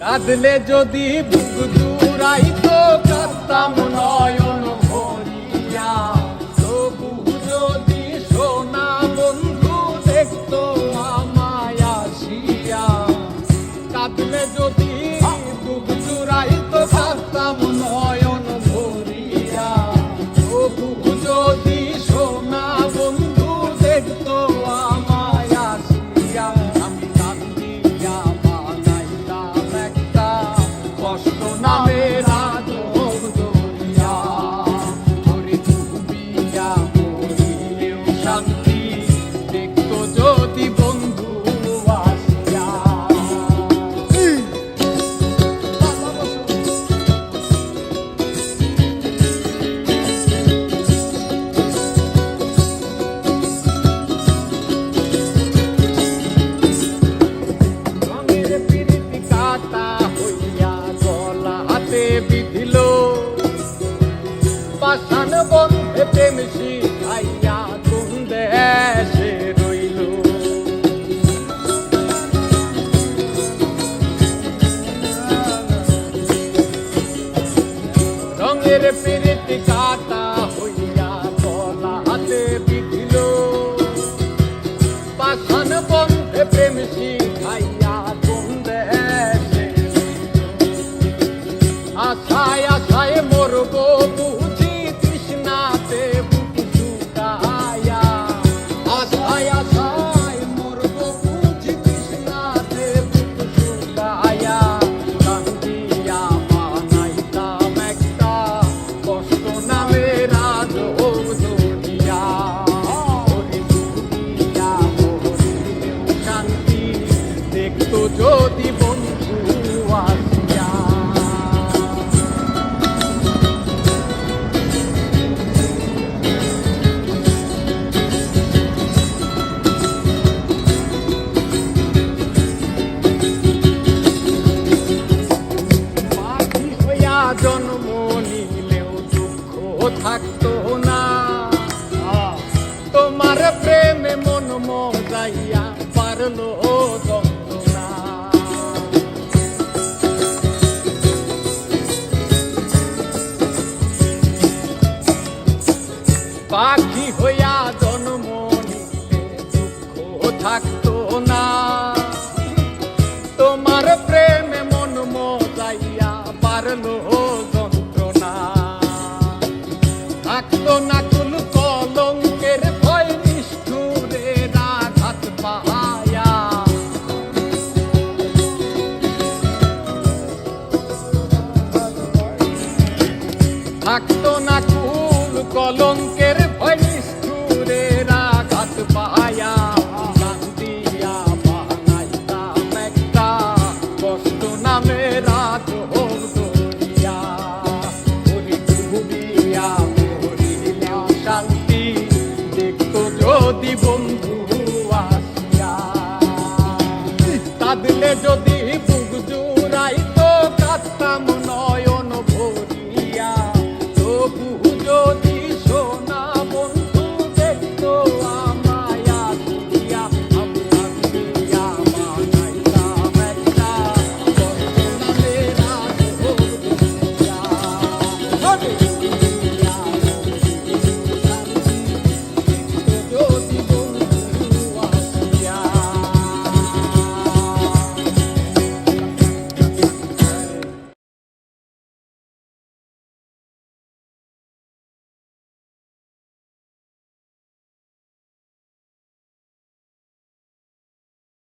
কাঁদলে যদি বুক জুড়াইতো কাঁদতাম নয়ন ভরিয়া, তবু যদি সোনা বন্ধু দেখতো আমায় আসিয়া। কাঁদলে যদি বুক জুড়াইতো কাঁদতাম নয়ন ভরিয়া, তবু যদি সোনা বন্ধু দেখতো আমায় আসিয়া। আমি কান্দিয়া বানাইতাম একটা কষ্ট নামের আদর দরিয়া, ওরে ডুবিয়া মরিলেও শান্তি দেখতো যদি বন্ধু আসিয়া। বিধিল পাষাণ বন্ধে প্রেম শিখাইয়া কোন দেশে রইল। রঙের প্রীতি কাটা হইয়া গলা হাতে বিধিল, পাষাণ বন্ধে প্রেম শিখাইয়া কোন দেশে। আশায় আশায় মরব বুঝি তৃষ্ণাতে বুক শুকায়া। আশায় আশায় মরব বুঝি তৃষ্ণাতে বুক শুকায়া। কান্দিয়া বানাইতাম একটা কষ্ট নামের আদর দরিয়া, ওরে ডুবিয়া মরিলেও শান্তি দেখতো যদি বন্ধু আসিয়া। জন্ম নিলেও দুঃখ থাকতো না, তোমার প্রেমে মন মজাইয়া পারলো যন্ত্রণা। পাখি হইয়া জন্ম নিলে দুঃখ থাকতো না, তোমার প্রেমে মন মজাইয়া পারলো যন্ত্রণা। থাকতো না কোন কলঙ্কের ভয় নিষ্ঠুরের আঘাত পাহায়া। থাকতো না কোন কলঙ্কের ভয় নিষ্ঠুরের আঘাত পাহায়া। কান্দিয়া বানাইতাম একটা কষ্ট নামের আদর দরিয়া, ওরে ডুবিয়া মরিলেও শান্তি দেখতো যদি বন্ধু আসিয়া। কাঁদলে যদি